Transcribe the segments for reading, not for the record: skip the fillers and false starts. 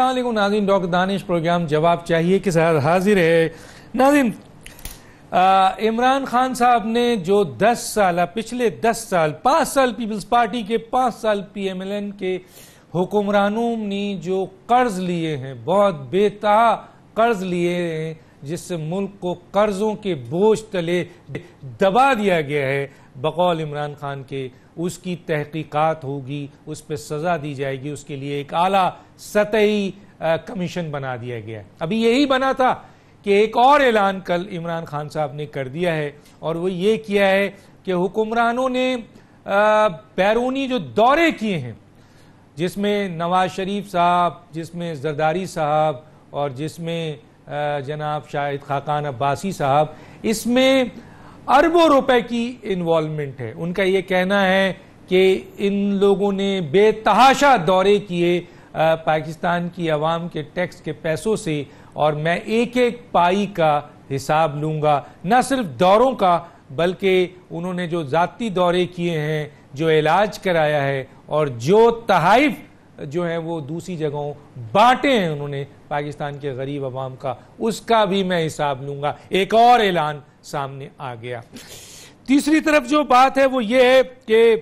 السلام علیکم ناظرین، ڈاکٹر دانش پروگرام جواب چاہیے کے ساتھ حاضر ہے۔ ناظرین، عمران خان صاحب نے جو 10 سال پچھلے 10 سال 5 سال پیپلز پارٹی کے 5 سال پی ایم ایل این کے حکمرانوں نے جو قرض لیے ہیں، بہت بے تہا قرض لیے ہیں، جس سے ملک کو قرضوں کے بوجھ تلے دبا دیا گیا ہے، بقول عمران خان کے اس کی تحقیقات ہوگی، اس پہ سزا دی جائے گی، اس کے لیے ایک اعلیٰ سطحی کمیشن بنا دیا گیا ہے۔ ابھی یہی بنا تھا کہ ایک اور اعلان کل عمران خان صاحب نے کر دیا ہے، اور وہ یہ کیا ہے کہ حکمرانوں نے بیرونی جو دورے کیے ہیں، جس میں نواز شریف صاحب، جس میں زرداری صاحب، اور جس میں جناب شاہد خاقان عباسی صاحب، اس میں اربوں روپے کی انوالومنٹ ہے۔ ان کا یہ کہنا ہے کہ ان لوگوں نے بے تحاشا دورے کیے پاکستان کی عوام کے ٹیکس کے پیسوں سے، اور میں ایک ایک پائی کا حساب لوں گا، نہ صرف دوروں کا بلکہ انہوں نے جو ذاتی دورے کیے ہیں، جو علاج کرایا ہے، اور جو تحائف جو ہیں وہ دوسری جگہوں بانٹے ہیں انہوں نے پاکستان کے غریب عوام کا، اس کا بھی میں حساب لوں گا۔ ایک اور اعلان سامنے آ گیا۔ تیسری طرف جو بات ہے وہ یہ ہے کہ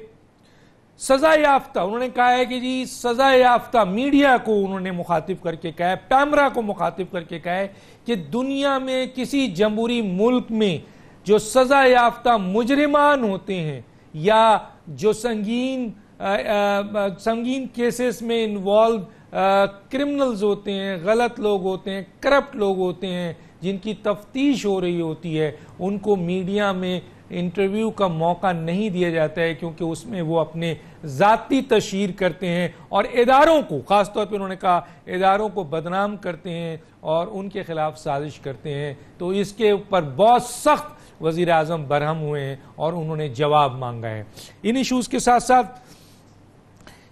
سزا یافتہ، انہوں نے کہا ہے کہ جی سزا یافتہ، میڈیا کو انہوں نے مخاطب کر کے کہا ہے، پیمرا کو مخاطب کر کے کہا ہے کہ دنیا میں کسی جمہوری ملک میں جو سزا یافتہ مجرمان ہوتے ہیں، یا جو سنگین کیسز میں انوالو کرمنلز ہوتے ہیں، غلط لوگ ہوتے ہیں، کرپٹ لوگ ہوتے ہیں، جن کی تفتیش ہو رہی ہوتی ہے، ان کو میڈیا میں انٹرویو کا موقع نہیں دیا جاتا ہے، کیونکہ اس میں وہ اپنے ذاتی تشہیر کرتے ہیں اور اداروں کو، خاص طور پہ انہوں نے کہا اداروں کو بدنام کرتے ہیں اور ان کے خلاف سازش کرتے ہیں۔ تو اس کے اوپر بہت سخت وزیر اعظم برہم ہوئے ہیں اور انہوں نے جواب مانگا ہے۔ ان ایشوز کے ساتھ ساتھ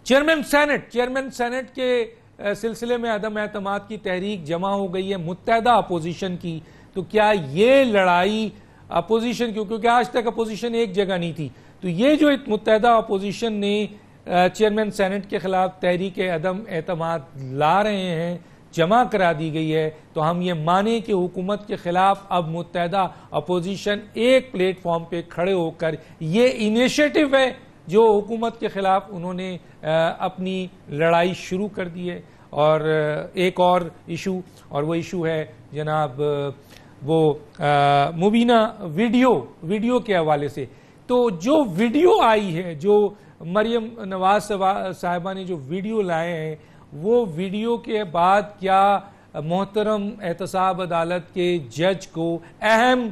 چیئرمین سینٹ کے سلسلے میں عدم اعتماد کی تحریک جمع ہو گئی ہے متحدہ اپوزیشن کی۔ تو کیا یہ لڑائی اپوزیشن کیونکہ آج تک اپوزیشن ایک جگہ نہیں تھی، تو یہ جو متحدہ اپوزیشن نے چیئرمین سینٹ کے خلاف تحریک عدم اعتماد لا رہے ہیں، جمع کرا دی گئی ہے، تو ہم یہ مانیں کہ حکومت کے خلاف اب متحدہ اپوزیشن ایک پلیٹ فارم پہ کھڑے ہو کر یہ انیشیٹو ہے جو حکومت کے خلاف انہوں نے اپنی لڑائی شروع کر دی ہے۔ اور ایک اور ایشو، اور وہ ایشو ہے جناب وہ مبینہ ویڈیو کے حوالے سے۔ تو جو ویڈیو آئی ہے، جو مریم نواز صاحبہ نے جو ویڈیو لائے ہیں، وہ ویڈیو کے بعد کیا محترم احتساب عدالت کے جج کو اہم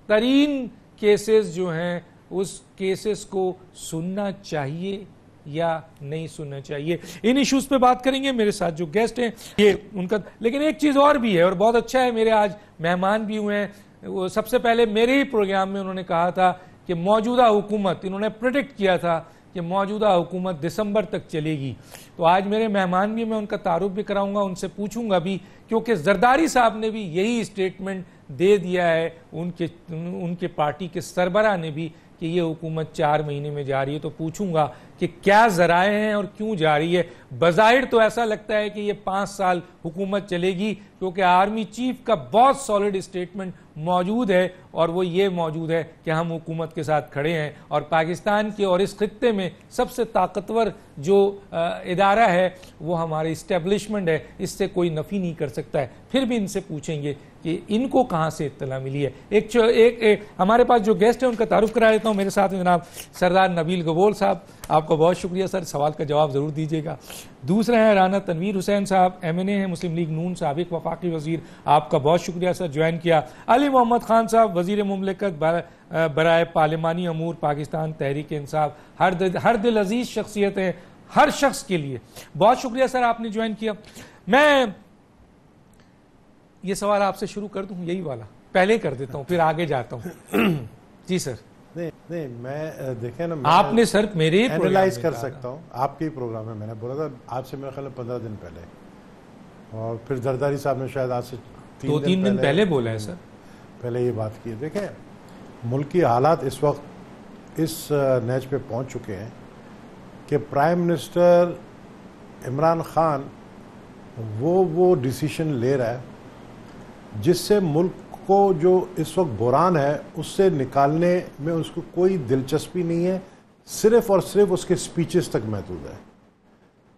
ترین کیسز جو ہیں اس کیسز کو سننا چاہیے یا نہیں سننا چاہیے؟ ان ایشوز پہ بات کریں گے۔ میرے ساتھ جو گیسٹ ہیں یہ ان کا، لیکن ایک چیز اور بھی ہے اور بہت اچھا ہے، میرے آج مہمان بھی ہوئے ہیں۔ وہ سب سے پہلے میرے ہی پروگرام میں انہوں نے کہا تھا کہ موجودہ حکومت، انہوں نے پریڈکٹ کیا تھا کہ موجودہ حکومت دسمبر تک چلے گی۔ تو آج میرے مہمان بھی، میں ان کا تعارف بھی کراؤں گا، ان سے پوچھوں گا بھی، کیونکہ زرداری صاحب نے بھی یہی اسٹیٹمنٹ دے دیا ہے، ان کے پارٹی کے سربراہ نے بھی، کہ یہ حکومت 4 مہینے میں جا رہی ہے۔ تو پوچھوں گا کہ کیا ذرائع ہیں اور کیوں جا رہی ہے؟ بظاہر تو ایسا لگتا ہے کہ یہ 5 سال حکومت چلے گی، کیونکہ آرمی چیف کا بہت سالڈ اسٹیٹمنٹ موجود ہے، اور وہ یہ موجود ہے کہ ہم حکومت کے ساتھ کھڑے ہیں، اور پاکستان کے اور اس خطے میں سب سے طاقتور جو ادارہ ہے وہ ہماری اسٹیبلشمنٹ ہے، اس سے کوئی نفی نہیں کر سکتا ہے۔ پھر بھی ان سے پوچھیں گے کہ ان کو کہاں سے اطلاع ملی ہے۔ ایک ہمارے پاس جو گیسٹ ہیں ان کا تعارف کرا دیتا ہوں۔ میرے ساتھ جناب سردار نبیل گبول صاحب، آپ کا بہت شکریہ سر، سوال کا جواب ضرور دیجیے گا۔ دوسرے ہیں رانا تنویر حسین صاحب، ایم این اے ہیں، مسلم لیگ نون، سابق وفاقی وزیر، آپ کا بہت شکریہ سر جوائن کیا۔ علی محمد خان صاحب، وزیر مملکت برائے پارلیمانی امور، پاکستان تحریک انصاف، ہر دل عزیز شخصیت ہیں ہر شخص کے لیے، بہت شکریہ سر آپ نے جوائن کیا۔ میں یہ سوال آپ سے شروع کر دوں، یہی والا پہلے کر دیتا ہوں پھر آگے جاتا ہوں۔ جی سر۔ نہیں میں دیکھیں نا، آپ نے سر میرے ہی اینالائز کر سکتا ہوں، آپ کے ہی پروگرام میں میں نے بولا تھا آپ سے میرے خیال 15 دن پہلے، اور پھر زرداری صاحب نے شاید آج سے 2-3 دن پہلے بولا ہے سر، پہلے یہ بات کی۔ دیکھیں ملکی حالات اس وقت اس نیچ پہ پہنچ چکے ہیں کہ پرائم منسٹر عمران خان وہ ڈیسیشن لے رہا ہے جس سے ملک کو جو اس وقت بحران ہے اس سے نکالنے میں اس کو کوئی دلچسپی نہیں ہے، صرف اور صرف اس کے سپیچز تک محدود ہے۔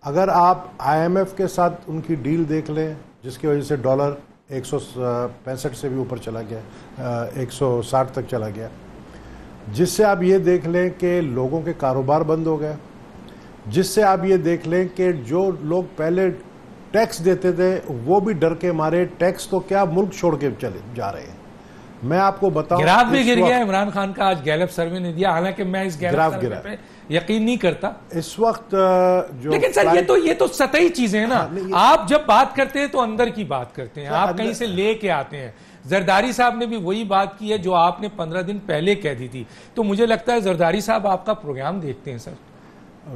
اگر آپ آئی ایم ایف کے ساتھ ان کی ڈیل دیکھ لیں جس کی وجہ سے ڈالر 165 سے بھی اوپر چلا گیا، 160 تک چلا گیا، جس سے آپ یہ دیکھ لیں کہ لوگوں کے کاروبار بند ہو گئے، جس سے آپ یہ دیکھ لیں کہ جو لوگ پہلے ٹیکس دیتے تھے وہ بھی ڈر کے مارے ٹیکس تو کیا ملک چھوڑ کے چلے جا رہے ہیں۔ میں آپ کو بتاؤں گراف بھی گر گیا عمران خان کا، آج گیلپ سروے نے دیا، حالانکہ میں اس گیلپ سروے پہ یقین نہیں کرتا اس وقت جو، لیکن سر یہ تو سطحی چیزیں ہیں نا، آپ جب بات کرتے ہیں تو اندر کی بات کرتے ہیں، آپ کہیں سے لے کے آتے ہیں۔ زرداری صاحب نے بھی وہی بات کی ہے جو آپ نے 15 دن پہلے کہہ دی تھی، تو مجھے لگتا ہے زرداری صاحب آپ کا پروگرام دیکھتے ہیں سر،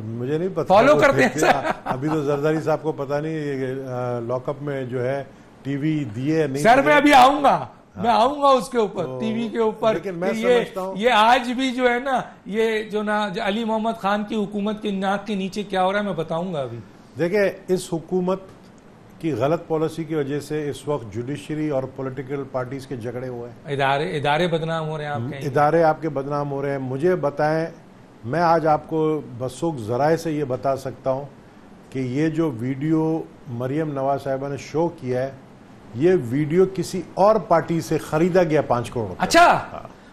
مجھے نہیں پتا، فالو کرتے ہیں سر۔ ابھی تو زرداری صاحب کو پتا نہیں لاک اپ میں جو ہے ٹی وی دیے نہیں سر، میں ابھی آؤں گا، میں آؤں گا اس کے اوپر، ٹی وی کے اوپر، یہ آج بھی جو ہے نا، یہ جو نا علی محمد خان کی حکومت کے ناک کے نیچے کیا ہو رہا ہے میں بتاؤں گا ابھی۔ دیکھیں، اس حکومت کی غلط پالیسی کی وجہ سے اس وقت جوڈیشری اور پولیٹیکل پارٹیز کے جھگڑے ہوئے ہیں، ادارے بدنام ہو رہے ہیں، آپ کہیں ادارے آپ کے بدنام ہو رہے ہیں۔ مجھے بتائیں، میں آج آپ کو بسوک ذرائع سے یہ بتا سکتا ہوں کہ یہ جو ویڈیو مریم نواز صاحبہ نے شو کیا ہے، یہ ویڈیو کسی اور پارٹی سے خریدا گیا 5 کروڑ۔ اچھا،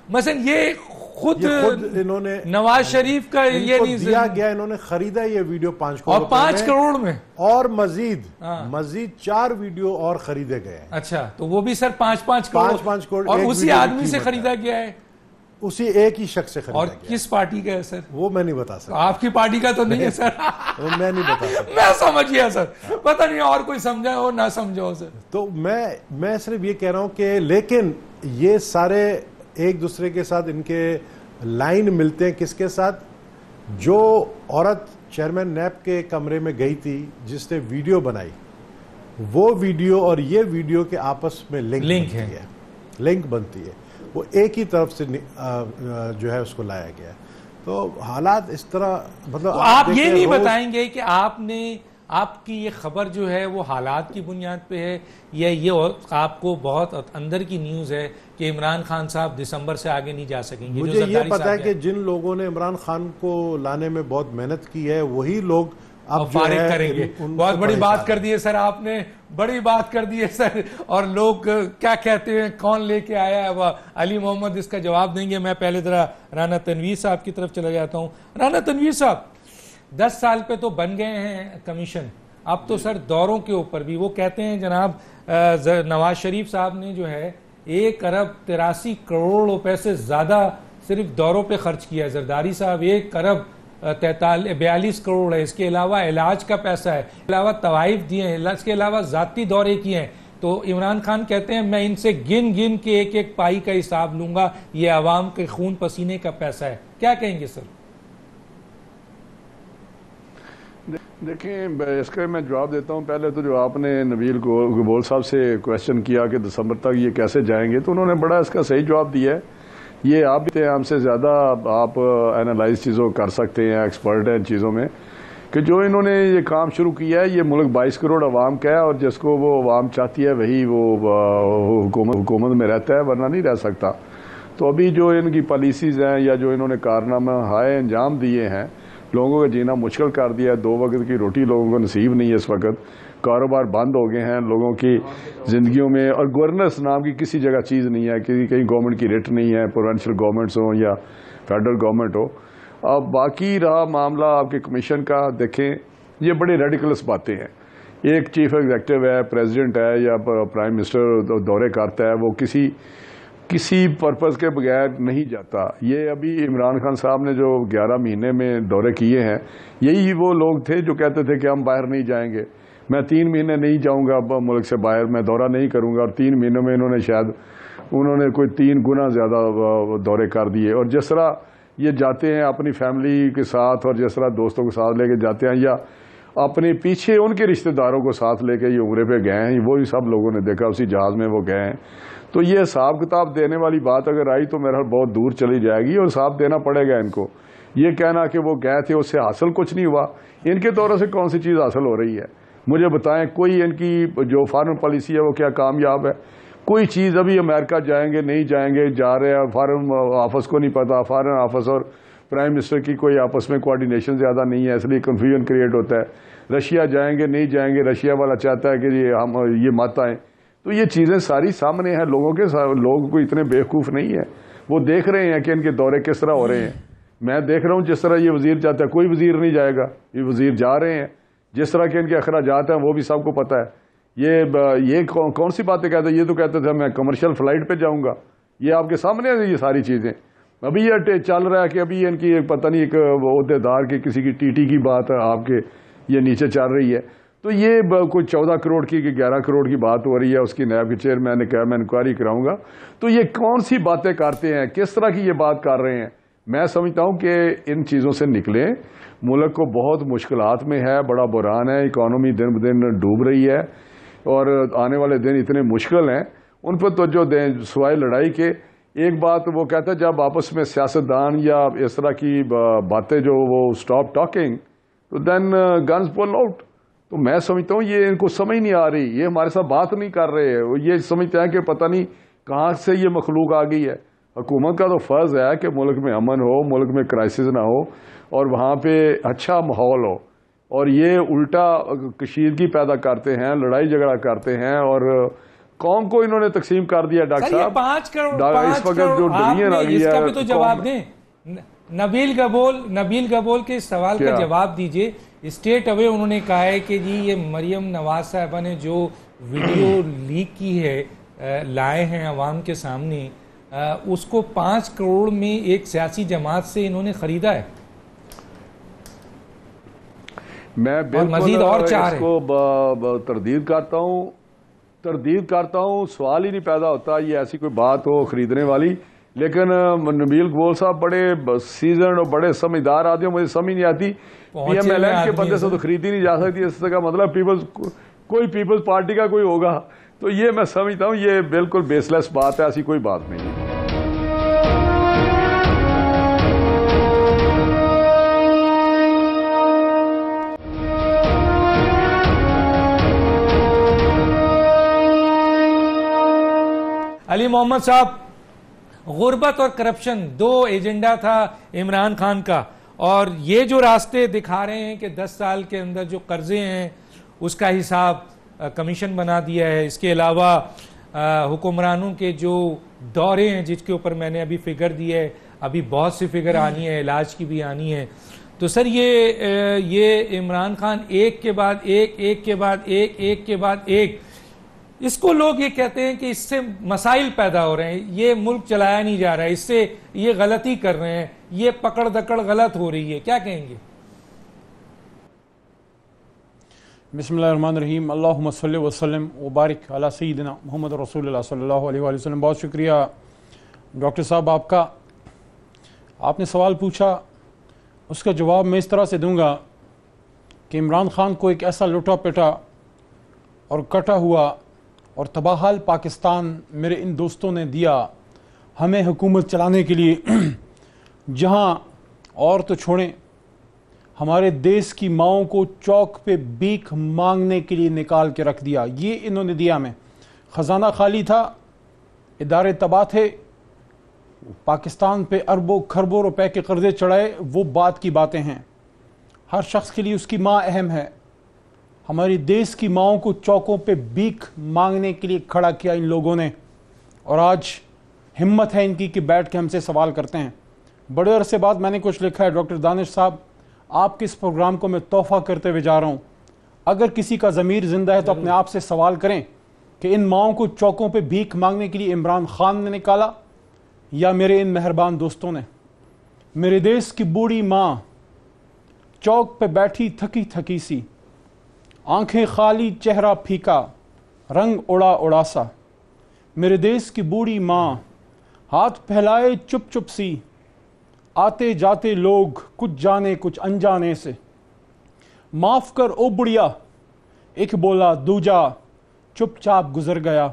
مثلا یہ خود انہوں نے نواز شریف کا یہ نہیں دیا گیا، انہوں نے خریدا یہ ویڈیو 5 کروڑ، اور 5 کروڑ میں، اور مزید 4 ویڈیو اور خریدے گئے ہیں۔ اچھا، تو وہ بھی سر 5 کروڑ اور اسی آدمی سے خریدا گیا ہے، اسی ایک ہی شخص سے خریدا اور گیا۔ کس پارٹی کا ہے سر؟ وہ میں نہیں بتا سکتا، آپ کی پارٹی کا تو نہیں ہے سر؟ وہ میں نہیں بتا سکتا، میں سمجھ گیا سر، پتہ نہیں اور کوئی سمجھا ہو نہ سمجھا ہو سر۔ تو میں صرف یہ کہہ رہا ہوں کہ لیکن یہ سارے ایک دوسرے کے ساتھ ان کے لائن ملتے ہیں، کس کے ساتھ؟ جو عورت چیئرمین نیب کے کمرے میں گئی تھی جس نے ویڈیو بنائی، وہ ویڈیو اور یہ ویڈیو کے آپس میں لنک بنتی ہے، وہ ایک ہی طرف سے جو ہے اس کو لایا گیا ہے۔ تو حالات اس طرح، مطلب آپ یہ نہیں بتائیں گے کہ آپ کی یہ خبر جو ہے وہ حالات کی بنیاد پہ ہے، یا یہ آپ کو بہت اندر کی نیوز ہے کہ عمران خان صاحب دسمبر سے آگے نہیں جا سکیں گے؟ مجھے یہ پتا ہے کہ جن لوگوں نے عمران خان کو لانے میں بہت محنت کی ہے وہی لوگ اب فارغ کریں گے۔ بہت بڑی بات کر دی ہے سر آپ نے، بڑی بات کر دی ہے سر، اور لوگ کیا کہتے ہیں، کون لے کے آیا ہے، وہ علی محمد اس کا جواب دیں گے۔ میں پہلے ذرا رانا تنویر صاحب کی طرف چلا جاتا ہوں۔ رانا تنویر صاحب، 10 سال پہ تو بن گئے ہیں کمیشن، اب تو سر دوروں کے اوپر بھی وہ کہتے ہیں جناب نواز شریف صاحب نے جو ہے 1 ارب 83 کروڑ روپے سے زیادہ صرف دوروں پہ خرچ کیا ہے۔ زرداری صاحب 1 ارب 42 کروڑ ہے، اس کے علاوہ علاج کا پیسہ ہے، اس کے علاوہ طوائف دیے ہیں، اس کے علاوہ ذاتی دورے کیے ہیں۔ تو عمران خان کہتے ہیں میں ان سے گن کے ایک پائی کا حساب لوں گا، یہ عوام کے خون پسینے کا پیسہ ہے۔ کیا کہیں گے سر؟ دیکھیں، اس کا میں جواب دیتا ہوں۔ پہلے تو جو آپ نے نبیل گبول صاحب سے کویسچن کیا کہ دسمبر تک یہ کیسے جائیں گے، تو انہوں نے بڑا اس کا صحیح جواب دیا ہے۔ یہ آپ بھی ہم سے زیادہ آپ اینالائز چیزوں کر سکتے ہیں، ایکسپرٹ ہیں ان چیزوں میں، کہ جو انہوں نے یہ کام شروع کیا ہے، یہ ملک 22 کروڑ عوام کا ہے، اور جس کو وہ عوام چاہتی ہے وہی وہ حکومت میں رہتا ہے، ورنہ نہیں رہ سکتا۔ تو ابھی جو ان کی پالیسیز ہیں یا جو انہوں نے کارنامہ ہائے انجام دیے ہیں، لوگوں کا جینا مشکل کر دیا ہے، 2 وقت کی روٹی لوگوں کو نصیب نہیں ہے اس وقت، کاروبار بند ہو گئے ہیں لوگوں کی زندگیوں میں، اور گورننس نام کی کسی جگہ چیز نہیں ہے، کہیں گورنمنٹ کی ریٹ نہیں ہے، پروونشل گورنمنٹس ہوں یا فیڈرل گورنمنٹ ہو۔ اب باقی رہا معاملہ آپ کے کمیشن کا، دیکھیں یہ بڑے ریڈیکلس باتیں ہیں۔ ایک چیف ایگزیکٹو ہے، پریزیڈنٹ ہے یا پرائم منسٹر دورے کرتا ہے، وہ کسی پرپز کے بغیر نہیں جاتا۔ یہ ابھی عمران خان صاحب نے جو 11 مہینے میں دورے کیے ہیں، یہی وہ لوگ تھے جو کہتے تھے کہ ہم باہر نہیں جائیں گے، میں 3 مہینے نہیں جاؤں گا ملک سے باہر، میں دورہ نہیں کروں گا، اور 3 مہینوں میں انہوں نے کوئی 3 گنا زیادہ دورے کر دیے۔ اور جس طرح یہ جاتے ہیں اپنی فیملی کے ساتھ، اور جس طرح دوستوں کے ساتھ لے کے جاتے ہیں، یا اپنے پیچھے ان کے رشتہ داروں کو ساتھ لے کے یہ عمرے پہ گئے ہیں، وہی سب لوگوں نے دیکھا، اسی جہاز میں وہ گئے ہیں۔ تو یہ حساب کتاب دینے والی بات اگر آئی تو میرا بہت دور چلی جائے گی، اور حساب دینا پڑے گا ان کو۔ یہ کہنا کہ وہ گئے تھے اس سے حاصل کچھ نہیں ہوا، ان کے دورے سے کون سی چیز حاصل ہو رہی ہے؟ مجھے بتائیں کوئی ان کی جو فارن پالیسی ہے وہ کیا کامیاب ہے؟ کوئی چیز ابھی امریکہ جائیں گے نہیں جائیں گے، جا رہے ہیں، فارن آفس کو نہیں پتا، فارن آفس اور پرائم منسٹر کی کوئی آپس میں کوارڈینیشن زیادہ نہیں ہے، اس لیے کنفیوژن کریٹ ہوتا ہے۔ رشیا جائیں گے نہیں جائیں گے، رشیا والا چاہتا ہے کہ یہ مت آئیں۔ تو یہ چیزیں ساری سامنے ہیں لوگوں کے، لوگ کوئی اتنے بیوقوف نہیں ہے، وہ دیکھ رہے ہیں کہ ان کے دورے کس طرح ہو رہے ہیں۔ میں دیکھ رہا ہوں جس طرح یہ وزیر چاہتا ہے، کوئی وزیر نہیں جائے گا، یہ وزیر جا رہے ہیں، جس طرح کے ان کے اخراجات ہیں وہ بھی سب کو پتہ ہے۔ یہ کون سی باتیں کہتے ہیں؟ یہ تو کہتے تھے میں کمرشل فلائٹ پہ جاؤں گا، یہ آپ کے سامنے ہے یہ ساری چیزیں۔ ابھی یہ چل رہا ہے کہ ابھی ان کی پتہ نہیں ایک عہدے دار کی کسی کی ٹی ٹی کی بات ہے آپ کے یہ نیچے چل رہی ہے، تو یہ کوئی 14 کروڑ کی کہ 11 کروڑ کی بات ہو رہی ہے، اس کی نیب کے چیئرمین نے کہا میں انکوائری کراؤں گا۔ تو یہ کون سی باتیں کرتے ہیں، کس طرح کی یہ بات کر رہے ہیں؟ میں سمجھتا ہوں کہ ان چیزوں سے نکلیں، ملک کو بہت مشکلات میں ہے، بڑا بحران ہے، اکانومی دن بدن ڈوب رہی ہے اور آنے والے دن اتنے مشکل ہیں، ان پر توجہ دیں سوائے لڑائی کے۔ ایک بات وہ کہتا ہے جب آپس میں سیاستدان یا اس طرح کی باتیں جو وہ اسٹاپ ٹاکنگ تو دین گنز پول آؤٹ۔ تو میں سمجھتا ہوں یہ ان کو سمجھ نہیں آ رہی، یہ ہمارے ساتھ بات نہیں کر رہے، یہ سمجھتے ہیں کہ پتہ نہیں کہاں سے یہ مخلوق آ گئی ہے۔ حکومت کا تو فرض ہے کہ ملک میں امن ہو، ملک میں کرائسس نہ ہو اور وہاں پہ اچھا ماحول ہو، اور یہ الٹا کشیدگی پیدا کرتے ہیں، لڑائی جھگڑا کرتے ہیں اور قوم کو انہوں نے تقسیم کر دیا۔ ڈاکٹر صاحب 5 کروڑ اس وقت جو ڈویژن آ گئی اس کا بھی ہے، تو جواب دیں۔ نبیل گبول کے سوال کا جواب دیجئے۔ اسٹیٹ اوے انہوں نے کہا ہے کہ جی یہ مریم نواز صاحبہ نے جو ویڈیو لیک کی ہے، لائے ہیں عوام کے سامنے، اس کو 5 کروڑ میں ایک سیاسی جماعت سے انہوں نے خریدا ہے، میں مزید اور بالکل اس کو تردید کرتا ہوں، سوال ہی نہیں پیدا ہوتا یہ ایسی کوئی بات ہو خریدنے والی۔ لیکن نبیل گبول صاحب بڑے سیزنڈ اور بڑے سمجھدار آدمی، مجھے سمجھ نہیں آتی پی ایم ایل این کے بندے سے تو خریدی نہیں جا سکتی، اس کا مطلب پیپلز پارٹی کا کوئی ہوگا، تو یہ میں سمجھتا ہوں یہ بالکل بیس لیس بات ہے، ایسی کوئی بات نہیں ہے۔ علی محمد صاحب، غربت اور کرپشن 2 ایجنڈا تھا عمران خان کا، اور یہ جو راستے دکھا رہے ہیں کہ 10 سال کے اندر جو قرضے ہیں اس کا حساب کمیشن بنا دیا ہے۔ اس کے علاوہ حکمرانوں کے جو دورے ہیں جس کے اوپر میں نے ابھی فگر دی ہے، ابھی بہت سی فگر آنی ہے، علاج کی بھی آنی ہے۔ تو سر یہ عمران خان ایک کے بعد ایک، ایک کے بعد ایک، ایک کے بعد ایک، اس کو لوگ یہ کہتے ہیں کہ اس سے مسائل پیدا ہو رہے ہیں، یہ ملک چلایا نہیں جا رہا ہے، اس سے یہ غلطی کر رہے ہیں، یہ پکڑ دکڑ غلط ہو رہی ہے، کیا کہیں گے؟ بسم اللہ الرحمن الرحیم، اللہم صلی وسلم وبارک علی سیدنا محمد رسول اللہ صلی اللہ علیہ وآلہ وسلم۔ بہت شکریہ ڈاکٹر صاحب آپ کا۔ آپ نے سوال پوچھا، اس کا جواب میں اس طرح سے دوں گا کہ عمران خان کو ایک ایسا لٹا پٹا اور کٹا ہوا اور تباہال پاکستان میرے ان دوستوں نے دیا ہمیں حکومت چلانے کے لیے، جہاں اور تو چھوڑیں ہمارے دیس کی ماؤں کو چوک پہ بھیک مانگنے کے لیے نکال کے رکھ دیا۔ یہ انہوں نے دیا ہمیں۔ خزانہ خالی تھا، ادارے تباہ تھے، پاکستان پہ اربوں کھربوں روپے کے قرضے چڑھائے، وہ بات کی باتیں ہیں۔ ہر شخص کے لیے اس کی ماں اہم ہے۔ ہماری دیس کی ماؤں کو چوکوں پہ بھیک مانگنے کے لیے کھڑا کیا ان لوگوں نے، اور آج ہمت ہے ان کی کہ بیٹھ کے ہم سے سوال کرتے ہیں۔ بڑے عرصے بعد میں نے کچھ لکھا ہے، ڈاکٹر دانش صاحب آپ کے اس پروگرام کو میں تحفہ کرتے ہوئے جا رہا ہوں۔ اگر کسی کا ضمیر زندہ ہے تو اپنے آپ سے سوال کریں کہ ان ماؤں کو چوکوں پہ بھیک مانگنے کے لیے عمران خان نے نکالا یا میرے ان مہربان دوستوں نے؟ میرے دیس کی بوڑھی ماں چوک پہ بیٹھی تھکی تھکی سی، آنکھیں خالی چہرہ پھیکا، رنگ اڑا اڑا سا۔ میرے دیس کی بوڑھی ماں ہاتھ پھیلائے چپ چپ سی، آتے جاتے لوگ کچھ جانے کچھ انجانے سے۔ معاف کر او بڑیا، ایک بولا دوجا، چپ چاپ گزر گیا۔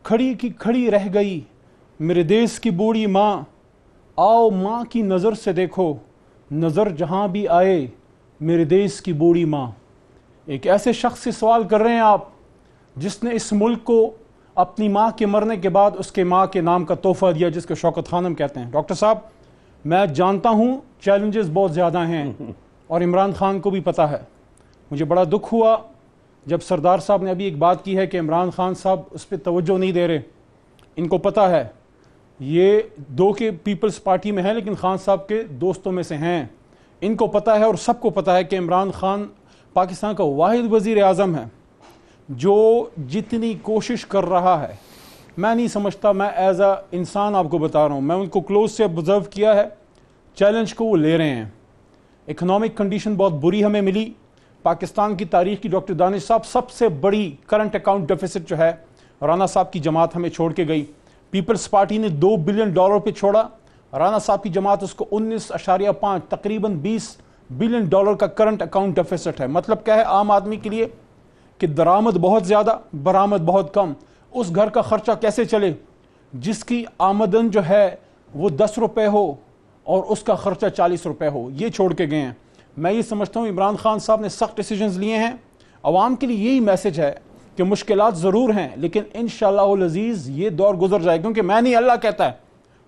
کھڑی کی کھڑی رہ گئی میرے دیس کی بوڑھی ماں، آؤ ماں کی نظر سے دیکھو، نظر جہاں بھی آئے میرے دیس کی بوڑھی ماں۔ ایک ایسے شخص سے سوال کر رہے ہیں آپ جس نے اس ملک کو اپنی ماں کے مرنے کے بعد اس کے ماں کے نام کا تحفہ دیا جس کو شوکت خانم کہتے ہیں. ڈاکٹر صاحب میں جانتا ہوں چیلنجز بہت زیادہ ہیں اور عمران خان کو بھی پتہ ہے. مجھے بڑا دکھ ہوا جب سردار صاحب نے ابھی ایک بات کی ہے کہ عمران خان صاحب اس پہ توجہ نہیں دے رہے. ان کو پتہ ہے یہ دو کے پیپلز پارٹی میں ہیں لیکن خان صاحب کے دوستوں میں سے ہیں. ان کو پتہ ہے اور سب کو پتہ ہے کہ عمران خان پاکستان کا واحد وزیر اعظم ہے جو جتنی کوشش کر رہا ہے. میں نہیں سمجھتا, میں ایز اے انسان آپ کو بتا رہا ہوں, میں ان کو کلوز سے آبزرو کیا ہے, چیلنج کو وہ لے رہے ہیں. اکنامک کنڈیشن بہت بری ہمیں ملی. پاکستان کی تاریخ کی ڈاکٹر دانش صاحب سب سے بڑی کرنٹ اکاؤنٹ ڈیفیسٹ جو ہے رانا صاحب کی جماعت ہمیں چھوڑ کے گئی. پیپلز پارٹی نے $2 بلین پہ چھوڑا, رانا صاحب کی جماعت اس کو 19.5 تقریباً $20 بلین کا کرنٹ اکاؤنٹ ڈیفیسٹ ہے. مطلب کیا ہے عام آدمی کے لیے کہ درآمد بہت زیادہ برآمد بہت کم. اس گھر کا خرچہ کیسے چلے جس کی آمدن جو ہے وہ $10 ہو اور اس کا خرچہ $40 ہو. یہ چھوڑ کے گئے ہیں. میں یہ سمجھتا ہوں عمران خان صاحب نے سخت ڈیسیجنز لیے ہیں. عوام کے لیے یہی میسج ہے کہ مشکلات ضرور ہیں لیکن انشاءاللہ العزیز یہ دور گزر جائے, کیونکہ میں نہیں اللہ کہتا ہے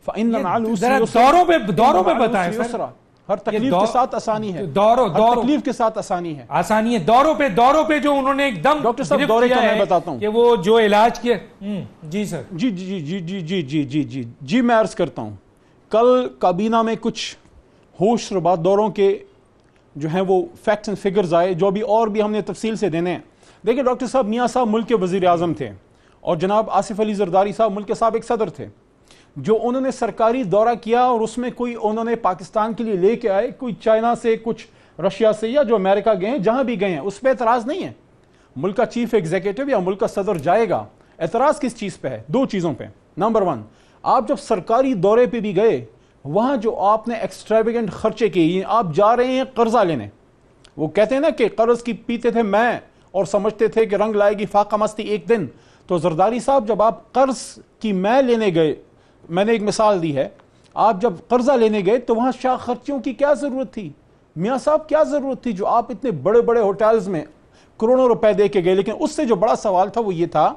فَإِنَّ مَعَ الْعُسْرِ يُسْرًا. دوروں پہ بتائیں سر. ہر تکلیف کے ساتھ آسانی ہے. دوروں تکلیف کے ساتھ آسانی ہے. آسانی ہے. دوروں پہ جو انہوں نے ایک دم ڈاکٹر صاحب دورے کا میں بتاتا ہوں کہ وہ جو علاج کیا. جی سر. جی جی جی جی جی جی جی جی جی میں عرض کرتا ہوں. کل کابینہ میں کچھ ہوش ربات دوروں کے جو ہیں وہ فیکٹس اینڈ فگرز آئے جو بھی اور بھی ہم نے تفصیل سے دینے ہیں. دیکھیں ڈاکٹر صاحب میاں صاحب ملک کے وزیر اعظم تھے اور جناب آصف علی زرداری صاحب ملک کے سابق صدر تھے. جو انہوں نے سرکاری دورہ کیا اور اس میں کوئی انہوں نے پاکستان کے لیے لے کے آئے, کوئی چائنا سے کچھ رشیا سے یا جو امریکہ گئے ہیں جہاں بھی گئے ہیں اس پہ اعتراض نہیں ہے. ملک کا چیف ایگزیکٹو یا ملک کا صدر جائے گا. اعتراض کس چیز پہ ہے؟ 2 چیزوں پہ. نمبر 1, آپ جب سرکاری دورے پہ بھی گئے وہاں جو آپ نے ایکسٹریویگنٹ خرچے کیے, آپ جا رہے ہیں قرضہ لینے. وہ کہتے ہیں نا کہ قرض کی پیتے تھے میں اور سمجھتے تھے کہ رنگ لائے گی فاقہ مستی ایک دن. تو زرداری صاحب جب آپ قرض کی میں لینے گئے, میں نے ایک مثال دی ہے, آپ جب قرضہ لینے گئے تو وہاں شاہ خرچیوں کی کیا ضرورت تھی؟ میاں صاحب کیا ضرورت تھی جو آپ اتنے بڑے بڑے ہوٹلز میں کروڑوں روپے دے کے گئے؟ لیکن اس سے جو بڑا سوال تھا وہ یہ تھا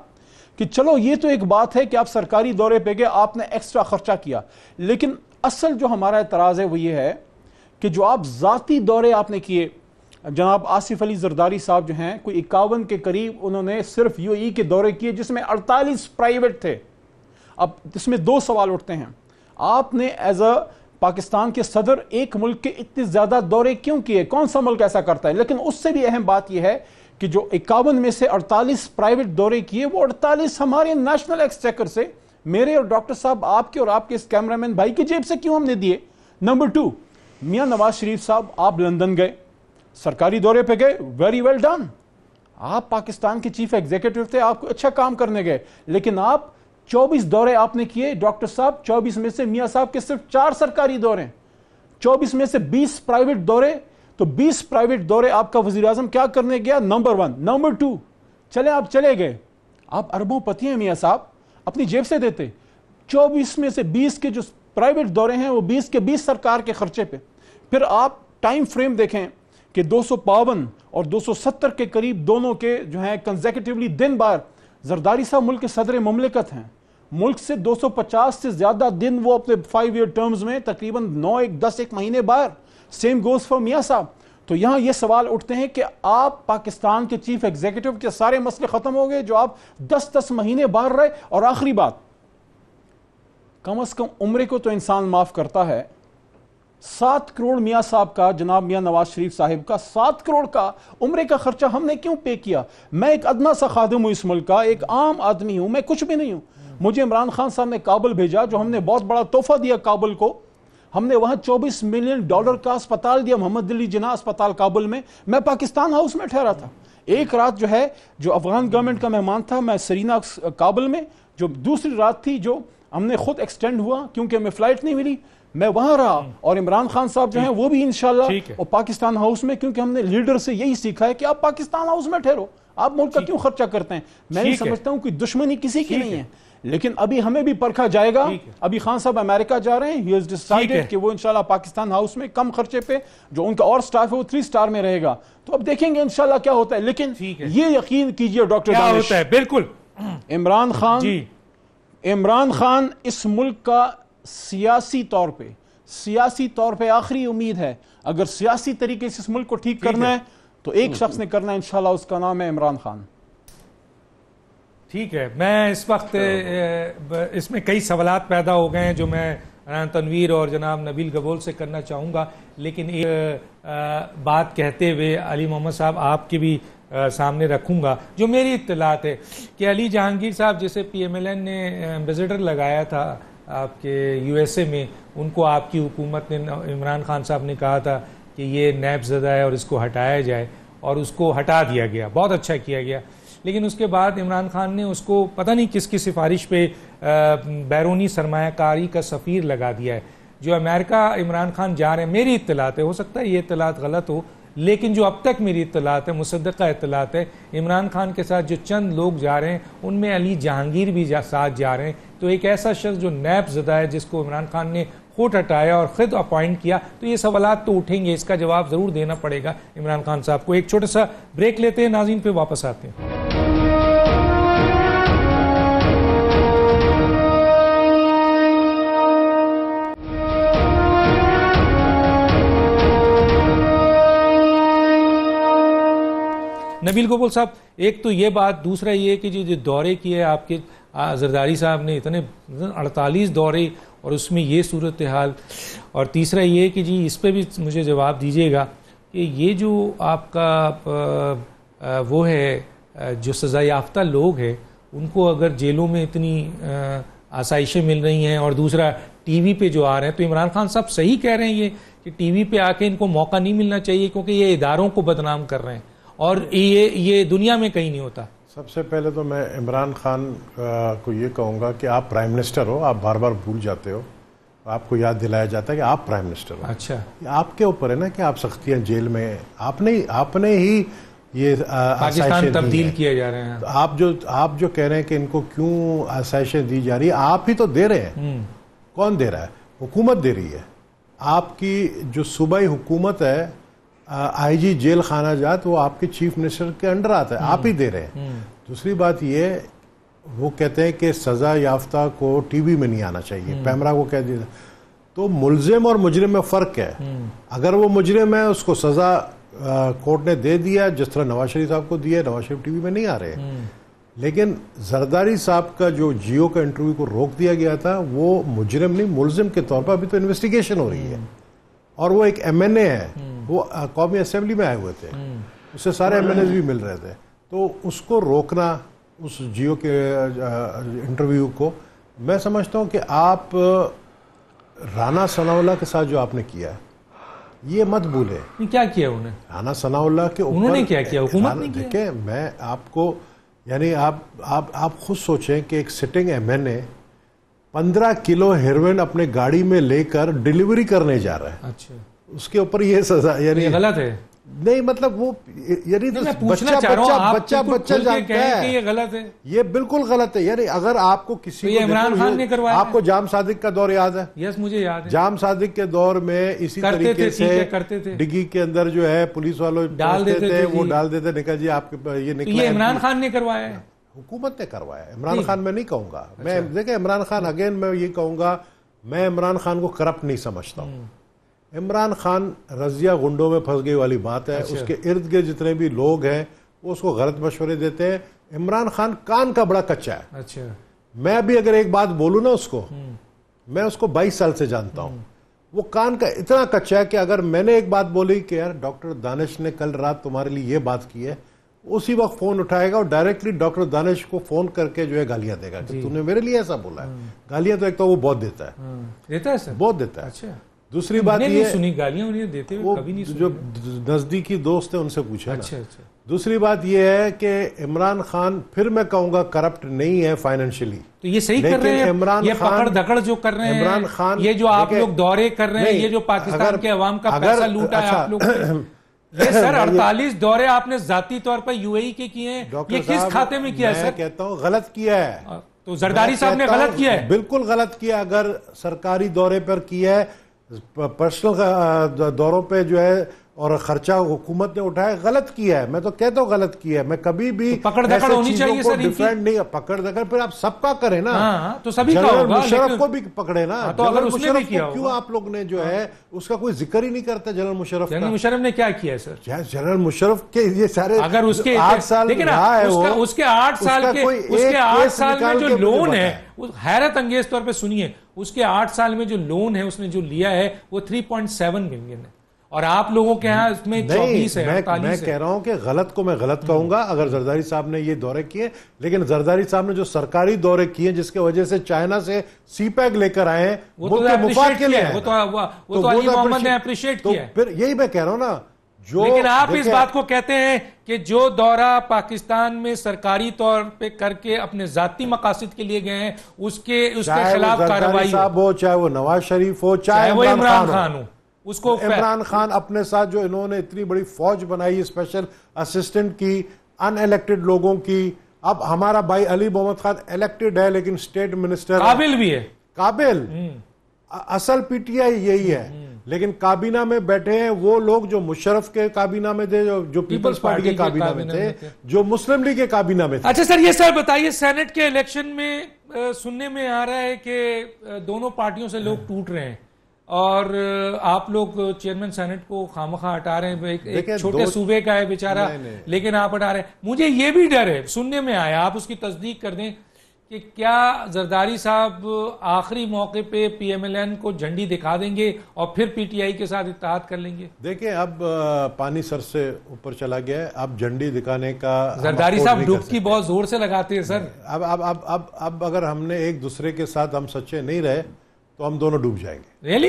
کہ چلو یہ تو ایک بات ہے کہ آپ سرکاری دورے پہ گئے, آپ نے ایکسٹرا خرچہ کیا, لیکن اصل جو ہمارا اعتراض ہے وہ یہ ہے کہ جو آپ ذاتی دورے آپ نے کیے, جناب آصف علی زرداری صاحب جو ہیں کوئی 51 کے قریب انہوں نے صرف UAE کے دورے کیے جس میں 48 پرائیویٹ تھے. اب اس میں 2 سوال اٹھتے ہیں. آپ نے ایز اے پاکستان کے صدر ایک ملک کے اتنے زیادہ دورے کیوں کیے؟ کون سا ملک ایسا کرتا ہے؟ لیکن اس سے بھی اہم بات یہ ہے کہ جو 51 میں سے 48 پرائیویٹ دورے کیے وہ 48 ہمارے نیشنل ایکسچیکر سے, میرے اور ڈاکٹر صاحب آپ کے اور آپ کے اس کیمرامین بھائی کی جیب سے کیوں ہم نے دیے؟ نمبر 2, میاں نواز شریف صاحب آپ لندن گئے, سرکاری دورے پہ گئے, ویری ویل ڈن. آپ پاکستان کے چیف ایگزیکٹو تھے, آپ کو اچھا کام کرنے گئے, لیکن آپ 24 دورے آپ نے کیے ڈاکٹر صاحب. 24 میں سے میاں صاحب کے صرف 4 سرکاری دورے, 24 میں سے 20 پرائیویٹ دورے. تو 20 پرائیویٹ دورے آپ کا وزیر اعظم کیا کرنے گیا؟ نمبر 1. نمبر 2, چلے آپ چلے گئے, آپ اربوں پتی ہیں میاں صاحب, اپنی جیب سے دیتے. 24 میں سے 20 کے جو پرائیویٹ دورے ہیں وہ 20 کے 20 سرکار کے خرچے پہ. پھر آپ ٹائم فریم دیکھیں کہ 252 اور 270 کے قریب دونوں کے جو ہیں کنزیکٹیولی دن بار. زرداری صاحب ملک کے صدر مملکت ہیں, ملک سے 250 سے زیادہ دن وہ اپنے 5 ایئر ٹرمز میں تقریباً 10 مہینے باہر. سیم گوز فار میاں صاحب. تو یہاں یہ سوال اٹھتے ہیں کہ آپ پاکستان کے چیف ایگزیکٹو کے سارے مسئلے ختم ہو گئے جو آپ 10 مہینے باہر رہے. اور آخری بات, کم از کم عمرے کو تو انسان معاف کرتا ہے. 7 کروڑ میاں صاحب کا, جناب میاں نواز شریف صاحب کا 7 کروڑ کا عمرے کا خرچہ ہم نے کیوں پے کیا؟ میں ایک ادنا سا خادم ہوں اس ملک کا, ایک عام آدمی ہوں, میں کچھ بھی نہیں ہوں. مجھے عمران خان صاحب نے کابل بھیجا, جو ہم نے بہت بڑا تحفہ دیا کابل کو. ہم نے وہاں $24 ملین کا اسپتال دیا, محمد علی جناح اسپتال کابل میں. میں پاکستان ہاؤس میں ٹھہرا تھا. ایک رات جو ہے جو افغان گورنمنٹ کا مہمان تھا, میں سرینا کابل میں, جو دوسری رات تھی جو ہم نے خود ایکسٹینڈ ہوا کیونکہ ہمیں فلائٹ نہیں ملی, میں وہاں رہا. اور عمران خان صاحب جو ہیں وہ بھی انشاءاللہ اور پاکستان ہاؤس میں, کیونکہ ہم نے لیڈر سے یہی سیکھا ہے کہ آپ پاکستان ہاؤس میں ٹھہرو, آپ ملک کا کیوں خرچہ کرتے ہیں. میں نہیں سمجھتا ہوں کوئی دشمنی کسی کی نہیں ہے, لیکن ابھی ہمیں بھی پرکھا جائے گا. ابھی خان صاحب امریکہ جا رہے ہیں, he has decided کہ وہ انشاءاللہ پاکستان ہاؤس میں کم خرچے پہ جو ان کا اور سٹاف ہے وہ 3 سٹار میں رہے گا. تو اب دیکھیں گے انشاءاللہ کیا ہوتا ہے. لیکن یہ یقین کیجئے ڈاکٹر کیا دانش, ہوتا ہے بالکل عمران خان اس ملک کا سیاسی طور پہ آخری امید ہے. اگر سیاسی طریقے سے اس ملک کو ٹھیک کرنا ہے تو ایک شخص نے کرنا ہے, انشاءاللہ اس کا نام ہے عمران خان. ٹھیک ہے, میں اس وقت اس میں کئی سوالات پیدا ہو گئے ہیں جو میں تنویر اور جناب نبیل گبول سے کرنا چاہوں گا, لیکن ایک بات کہتے ہوئے علی محمد صاحب آپ کی بھی سامنے رکھوں گا. جو میری اطلاعات ہے کہ علی جہانگیر صاحب جسے پی ایم ایل این نے ایمبیسڈر لگایا تھا آپ کے یو ایس اے میں, ان کو آپ کی حکومت نے, عمران خان صاحب نے کہا تھا کہ یہ نیب زدہ ہے اور اس کو ہٹایا جائے, اور اس کو ہٹا دیا گیا. بہت اچھا کیا گیا. لیکن اس کے بعد عمران خان نے اس کو پتہ نہیں کس کی سفارش پہ بیرونی سرمایہ کاری کا سفیر لگا دیا ہے. جو امریکہ عمران خان جا رہے ہیں, میری اطلاعات ہے, ہو سکتا ہے یہ اطلاعات غلط ہو, لیکن جو اب تک میری اطلاعات ہے, مصدقہ اطلاعات ہے, عمران خان کے ساتھ جو چند لوگ جا رہے ہیں ان میں علی جہانگیر بھی ساتھ جا رہے ہیں. تو ایک ایسا شخص جو نیب زدہ ہے جس کو عمران خان نے خود ہٹایا اور خود اپوائنٹ کیا, تو یہ سوالات تو اٹھیں گے, اس کا جواب ضرور دینا پڑے گا عمران خان صاحب کو. ایک چھوٹا سا بریک لیتے ہیں ناظرین, پہ واپس آتے ہیں. نبیل گبول صاحب, ایک تو یہ بات, دوسرا یہ کہ جو دورے کیے آپ کے زرداری صاحب نے, اتنے 48 دورے اور اس میں یہ صورتحال, اور تیسرا یہ کہ جی اس پہ بھی مجھے جواب دیجیے گا کہ یہ جو آپ کا وہ ہے جو سزا یافتہ لوگ ہیں ان کو اگر جیلوں میں اتنی آسائشیں مل رہی ہیں, اور دوسرا ٹی وی پہ جو آ رہے ہیں, تو عمران خان صاحب صحیح کہہ رہے ہیں یہ کہ ٹی وی پہ آ کے ان کو موقع نہیں ملنا چاہیے کیونکہ یہ اداروں کو بدنام کر رہے ہیں, اور یہ دنیا میں کہیں نہیں ہوتا. سب سے پہلے تو میں عمران خان کو یہ کہوں گا کہ آپ پرائم منسٹر ہو, آپ بار بار بھول جاتے ہو, آپ کو یاد دلایا جاتا ہے کہ آپ پرائم منسٹر ہو. اچھا, آپ کے اوپر ہے نا کہ آپ سختیاں جیل میں, آپ نے ہی یہ پاکستان تبدیل کیے جا رہے ہیں. آپ جو کہہ رہے ہیں کہ ان کو کیوں آسائشیں دی جا رہی ہے, آپ ہی تو دے رہے ہیں. کون دے رہا ہے؟ حکومت دے رہی ہے. آپ کی جو صوبائی حکومت ہے, آئی جی جیل خانہ جات, وہ آپ کے چیف منسٹر کے انڈر آتا ہے, آپ ہی دے رہے ہیں. دوسری بات یہ, وہ کہتے ہیں کہ سزا یافتہ کو ٹی وی میں نہیں آنا چاہیے, پیمرا کو کہہ دیا. تو ملزم اور مجرم میں فرق ہے. اگر وہ مجرم ہے اس کو سزا کورٹ نے دے دیا, جس طرح نواز شریف صاحب کو دیا, نواز شریف ٹی وی میں نہیں آ رہے. لیکن زرداری صاحب کا جو جیو کا انٹرویو کو روک دیا گیا تھا, وہ مجرم نہیں ملزم کے طور پر ابھی تو انویسٹیگیشن ہو رہی ہے, اور وہ ایک ایم این اے ہے, وہ قومی اسمبلی میں آئے ہوئے تھے, اس سے سارے ایم این ایز بھی مل رہے تھے. تو اس کو روکنا, اس جیو کے انٹرویو کو, میں سمجھتا ہوں کہ آپ رانا ثناء اللہ کے ساتھ جو آپ نے کیا ہے یہ مت بھولے. کیا کیا انہوں نے؟ رانا ثناء اللہ کے اوپر انہوں نے کیا کیا؟ حکومت نے کیا؟ دیکھیں, میں آپ کو یعنی آپ خود سوچیں کہ ایک سٹنگ ایم این اے 15 کلو ہیروئن اپنے گاڑی میں لے کر ڈیلیوری کرنے جا رہا ہے. اچھا, اس کے اوپر یہ سزا, یعنی غلط ہے. نہیں مطلب وہ یعنی بچہ جانتا ہے کہ یہ غلط ہے. یہ بالکل غلط ہے. یعنی اگر آپ کو کسی کو, عمران خان نے کروایا, آپ کو جام صادق کا دور یاد ہے؟ یس, مجھے یاد ہے. جام صادق کے دور میں اسی طریقے سے ڈگی کے اندر جو ہے پولیس والوں ڈال دیتے تھے, وہ ڈال دیتے, نکل جی آپ کے یہ نکلا. یہ عمران خان نے کروایا ہے, حکومت نے کروایا ہے. عمران خان میں نہیں کہوں گا. میں دیکھیں عمران خان, اگین میں یہ کہوں گا, میں عمران خان کو کرپٹ نہیں سمجھتا ہوں. عمران خان رضیہ گنڈوں میں پھنس گئی والی بات ہے. اس کے ارد گرد جتنے بھی لوگ ہیں وہ اس کو غلط مشورے دیتے ہیں. عمران خان کان کا بڑا کچا ہے. اچھا, میں بھی اگر ایک بات بولوں نا اس کو, میں اس کو 22 سال سے جانتا ہوں, وہ کان کا اتنا کچا ہے کہ اگر میں نے ایک بات بولی کہ یار ڈاکٹر دانش نے کل رات تمہارے لیے یہ بات کی ہے, اسی وقت فون اٹھائے گا اور ڈائریکٹلی ڈاکٹر دانش کو فون کر کے جو ہے گالیاں دے گا کہ تم نے میرے لیے ایسا بولا ہے. گالیاں تو ایک تو وہ بہت دیتا ہے, بہت دیتا ہے. اچھا, دوسری بات یہ سنی گالیاں انہیں دیتے ہوئے کبھی نہیں سنی. جو نزدیکی دوست ہیں ان سے پوچھا. اچھا اچھا. دوسری بات یہ ہے کہ عمران خان پھر میں کہوں گا کرپٹ نہیں ہے فائنینشلی. تو یہ صحیح کر رہے ہیں, یہ پکڑ دھکڑ جو کر رہے ہیں عمران خان, یہ جو آپ لوگ دورے کر رہے ہیں, یہ جو پاکستان کے عوام کا پیسہ لوٹا ہے آپ لوگ, یہ سر 48 دورے آپ نے ذاتی طور پر یو اے ای کے کیے ہیں, یہ کس کھاتے میں کیا ہے سر؟ میں کہتا ہوں غلط کیا ہے. تو زرداری صاحب نے غلط کیا ہے؟ بالکل غلط کیا. اگر سرکاری دورے پر کیا ہے, پرسنل دوروں پہ جو ہے اور خرچہ حکومت نے اٹھایا, غلط کیا ہے. میں تو کہتا ہوں غلط کیا ہے. میں کبھی بھی پکڑ دکڑ ہونی چاہیے سر, ڈیفینڈ نہیں. پکڑ دکڑ پھر آپ سب کا کریں نا, تو سبھی کا جنرل ہوگا, مشرف کو بھی پکڑے نا. تو اگر اس نے بھی کیا کیوں آپ لوگ نے جو ہے اس کا کوئی ذکر ہی نہیں کرتا جنرل مشرف کا؟ جنرل مشرف نے کیا کیا ہے سر؟ جنرل مشرف کے یہ سارے اگر اس کے 8 سال رہا ہے, اس کے 8 سال میں جو لون ہے, حیرت انگیز طور پہ سنیے, اس کے 8 سال میں جو لون ہے اس نے جو لیا ہے وہ 3.7 ملین ہے, اور آپ لوگوں کے ہاں اس میں 24 ہے, 48 ہے. میں کہہ رہا ہوں کہ غلط کو میں غلط کہوں گا اگر زرداری صاحب نے یہ دورے کیے, لیکن زرداری صاحب نے جو سرکاری دورے کیے جس کی وجہ سے چائنا سے سی پیک لے کر آئے ہیں, وہ تو مفاد کے لیے, وہ تو علی محمد نے اپریشیٹ کیا ہے. پھر یہی میں کہہ رہا ہوں نا, لیکن آپ اس بات کو کہتے ہیں کہ جو دورہ پاکستان میں سرکاری طور پہ کر کے اپنے ذاتی مقاصد کے لیے گئے ہیں اس کے خلاف کارروائی ہو, چاہے وہ نواز شریف ہو, چاہے وہ عمران خان ہو, اس کو عمران خان اپنے ساتھ جو انہوں نے اتنی بڑی فوج بنائی اسپیشل اسسٹنٹ کی, ان الیکٹڈ لوگوں کی. اب ہمارا بھائی علی محمد خان الیکٹڈ ہے لیکن اسٹیٹ منسٹر قابل بھی ہے, قابل. اصل پی ٹی آئی یہی ہے, لیکن کابینہ میں بیٹھے ہیں وہ لوگ جو مشرف کے کابینہ میں تھے, جو پیپلز پارٹی کے کابینہ میں تھے, جو مسلم لیگ کے کابینہ میں تھے. اچھا سر, یہ سر بتائیے, سینٹ کے الیکشن میں سننے میں آ رہا ہے کہ دونوں پارٹیوں سے لوگ ٹوٹ رہے ہیں, اور آپ لوگ چیئرمین سینٹ کو خامخواہ ہٹا رہے ہیں, ایک چھوٹے صوبے کا ہے بیچارہ, لیکن آپ ہٹا رہے ہیں. مجھے یہ بھی ڈر ہے, سننے میں آیا, آپ اس کی تصدیق کر دیں, کہ کیا زرداری صاحب آخری موقع پہ پی ایم ایل این کو جھنڈی دکھا دیں گے اور پھر پی ٹی آئی کے ساتھ اتحاد کر لیں گے؟ دیکھیں اب پانی سر سے اوپر چلا گیا ہے, اب جھنڈی دکھانے کا زرداری صاحب ڈبکی بہت زور سے لگاتے ہیں سر. اب اگر ہم نے ایک دوسرے کے ساتھ ہم سچے نہیں رہے تو ہم دونوں ڈوب جائیں گے. ریلی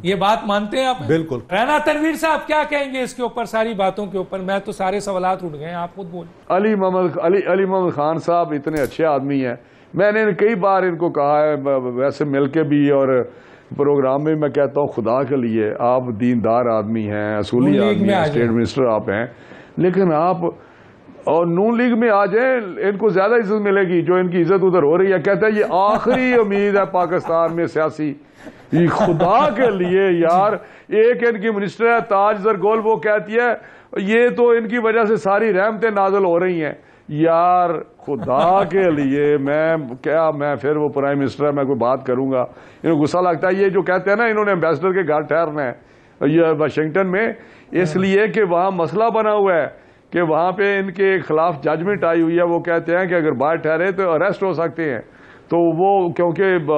یہ بات مانتے ہیں آپ؟ بالکل. رانا تنویر صاحب کیا کہیں گے اس کے اوپر, ساری باتوں کے اوپر؟ میں تو سارے سوالات اٹھ گئے ہیں, آپ خود بولیں. علی محمد خان صاحب اتنے اچھے آدمی ہیں, میں نے کئی بار ان کو کہا ہے, ویسے مل کے بھی اور پروگرام میں میں کہتا ہوں خدا کے لیے آپ دیندار آدمی ہیں, اصولی آدمی ہیں, اسٹیٹ منسٹر آپ ہیں, لیکن آپ اور نون لیگ میں آ جائیں, ان کو زیادہ عزت ملے گی جو ان کی عزت ادھر ہو رہی ہے. کہتا ہے یہ آخری امید ہے پاکستان میں سیاسی, یہ خدا کے لیے یار. ایک ان کی منسٹر ہے تاج زرگول, وہ کہتی ہے یہ تو ان کی وجہ سے ساری رحمتیں نازل ہو رہی ہیں. یار خدا کے لیے میں پھر وہ پرائم منسٹر ہے, میں کوئی بات کروں گا, انہیں غصہ لگتا ہے. یہ جو کہتے ہیں نا انہوں نے ایمبیسڈر کے گھر ٹھہرنا ہے یہ واشنگٹن میں, اس لیے کہ وہاں مسئلہ بنا ہوا ہے کہ وہاں پہ ان کے خلاف ججمنٹ آئی ہوئی ہے. وہ کہتے ہیں کہ اگر باہر ٹھہرے تو اریسٹ ہو سکتے ہیں, تو وہ کیونکہ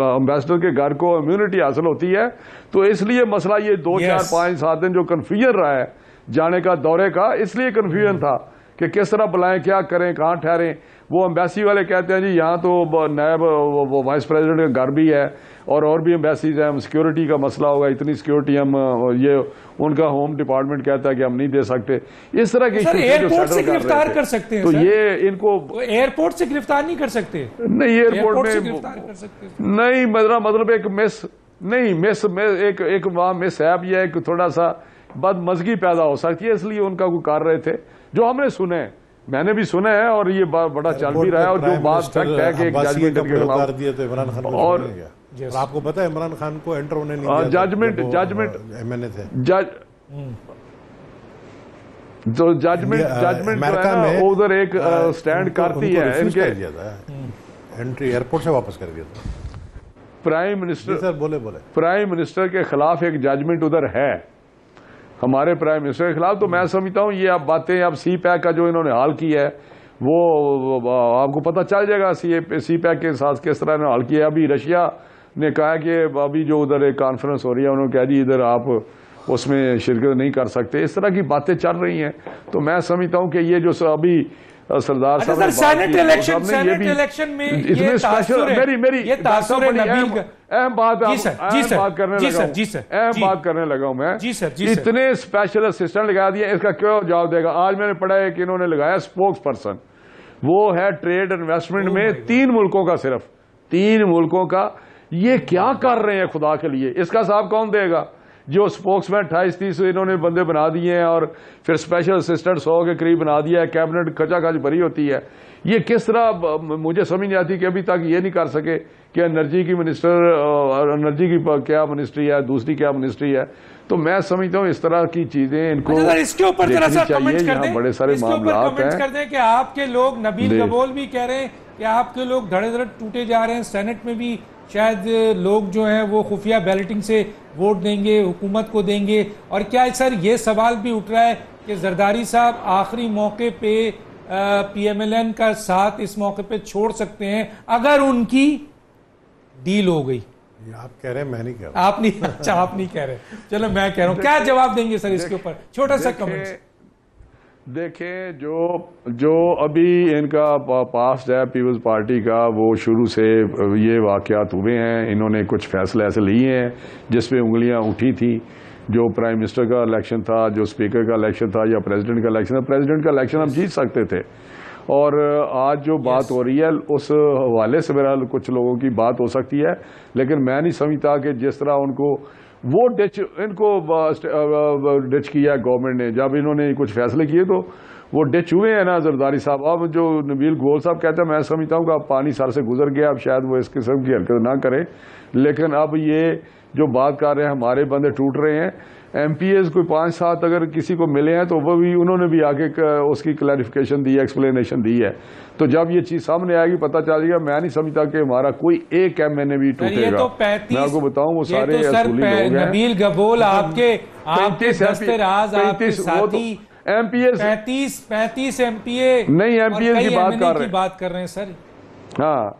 امبیسڈر کے گھر کو امیونٹی حاصل ہوتی ہے, تو اس لیے مسئلہ یہ 2 4 5 7 دن جو کنفیوژن رہا ہے جانے کا دورے کا, اس لیے کنفیوژن تھا کہ کس طرح بلائیں, کیا کریں, کہاں ٹھہریں. وہ امبیسی والے کہتے ہیں جی یہاں تو نائب وائس پریزیڈنٹ کا گھر بھی ہے اور بھی امبیسیز ہیں, سیکیورٹی کا مسئلہ ہوگا, اتنی سیکیورٹی ہم یہ ان کا ہوم ڈپارٹمنٹ کہتا ہے کہ ہم نہیں دے سکتے. اس طرح کی ایئرپورٹ سے گرفتار کر سکتے ہیں, تو یہ ان کو ایئرپورٹ سے گرفتار نہیں کر سکتے. نہیں ایئرپورٹ میں نہیں, مطلب ایک مس نہیں, ایک وہاں مس ہے, یہ ایک تھوڑا سا بدمزگی پیدا ہو سکتی ہے, اس لیے ان کا کوئی کر رہے تھے جو ہم نے سنے, میں نے بھی سنا ہے, اور یہ بڑا چل بھی رہا ہے. اور جو بات فیکٹ ہے کہ ایک ججمنٹ کے خلاف دیا تو عمران خان کو اور آپ کو پتا ہے عمران خان کو انٹر ہونے نہیں دیا, ججمنٹ ایم این اے تھے, جو ججمنٹ ادھر ایک سٹینڈ کرتی ہے ان کے, انٹری ایئرپورٹ سے واپس کر دیا تھا. پرائم منسٹر بولے پرائم منسٹر کے خلاف ایک ججمنٹ ادھر ہے, ہمارے پرائم منسٹر کے خلاف. تو میں سمجھتا ہوں یہ اب باتیں, اب سی پیک کا جو انہوں نے حال کی ہے وہ آپ کو پتہ چل جائے گا سی پیک کے ساتھ کس طرح انہوں نے حال کیا ہے. ابھی رشیا نے کہا کہ ابھی جو ادھر ایک کانفرنس ہو رہی ہے, انہوں نے کہا جی ادھر آپ اس میں شرکت نہیں کر سکتے. اس طرح کی باتیں چل رہی ہیں. تو میں سمجھتا ہوں کہ یہ جو ابھی سردار صاحب نے سینٹ الیکشن میں اتنے اسپیشل, میری اہم بات کرنے لگا ہوں میں, اتنے اسپیشل اسسٹنٹ لگا دیا, اس کا کیوں جواب دے گا؟ آج میں نے پڑھا ہے کہ انہوں نے لگایا اسپوکس پرسن, وہ ہے ٹریڈ انویسٹمنٹ میں 3 ملکوں کا, صرف 3 ملکوں کا. یہ کیا کر رہے ہیں خدا کے لیے؟ اس کا حساب کون دے گا؟ جو سپوکس مین 28-30 انہوں نے بندے بنا دیے ہیں اور پھر اسپیشل اسسٹنٹ 100 کے قریب بنا دیا ہے, کیبنٹ کھچا کھچ بھری ہوتی ہے. یہ کس طرح مجھے سمجھ نہیں آتی کہ ابھی تک یہ نہیں کر سکے کہ انرجی کی منسٹر, انرجی کی کیا منسٹری ہے, دوسری کیا منسٹری ہے. تو میں سمجھتا ہوں اس طرح کی چیزیں ان کو اس کے اوپر ذرا سا کمنٹ کر دیں, بڑے سارے معاملات ہیں. کر دیں کہ آپ کے لوگ, نبیل گبول بھی کہہ رہے ہیں کہ آپ کے لوگ دھڑے دھڑے ٹوٹے جا رہے ہیں, سینٹ میں بھی شاید لوگ جو ہیں وہ خفیہ بیلٹنگ سے ووٹ دیں گے, حکومت کو دیں گے. اور کیا سر یہ سوال بھی اٹھ رہا ہے کہ زرداری صاحب آخری موقع پہ پی ایم ایل این کا ساتھ اس موقع پہ چھوڑ سکتے ہیں اگر ان کی ڈیل ہو گئی؟ یہ آپ کہہ رہے ہیں, میں نہیں کہہ رہا. آپ نہیں, اچھا آپ نہیں کہہ رہے, چلو میں کہہ رہا ہوں. کیا جواب دیں گے سر اس کے اوپر, چھوٹا سا کمنٹ. دیکھیں جو ابھی ان کا پاسٹ ہے پیپلز پارٹی کا, وہ شروع سے یہ واقعات ہوئے ہیں, انہوں نے کچھ فیصلے ایسے لیے ہیں جس پہ انگلیاں اٹھی تھی. جو پرائم منسٹر کا الیکشن تھا, جو اسپیکر کا الیکشن تھا, یا پریزیڈنٹ کا الیکشن تھا, پریزیڈنٹ کا الیکشن ہم جیت سکتے تھے. اور آج جو بات ہو رہی ہے اس حوالے سے میرا کچھ لوگوں کی بات ہو سکتی ہے, لیکن میں نہیں سمجھتا کہ جس طرح ان کو وہ ان کو ڈچ کیا گورنمنٹ نے, جب انہوں نے کچھ فیصلے کیے تو وہ ڈچ ہوئے ہیں نا زرداری صاحب. اب جو نبیل گول صاحب کہتے ہیں, میں سمجھتا ہوں کہ اب پانی سر سے گزر گیا, اب شاید وہ اس قسم کی حرکت نہ کریں. لیکن اب یہ جو بات کر رہے ہیں ہمارے بندے ٹوٹ رہے ہیں, ایم پی ایز کوئی 5-7 اگر کسی کو ملے ہیں تو وہ بھی انہوں نے بھی آگے اس کی کلیریفیکیشن دی ہے, ایکسپلینیشن دی ہے. تو جب یہ چیز سامنے آئے گی پتہ چل جائے گا. میں نہیں سمجھتا کہ ہمارا کوئی ایک ایم این اے بھی ٹوٹے گا. میں آپ کو بتاؤں وہ سارے اصولی لوگ ہیں. نبیل گبول آپ کے دست راز, آپ کے ساتھی M P As 35 M P A نہیں, ایم پی ایز کی بات کر رہے ہیں سر. ہاں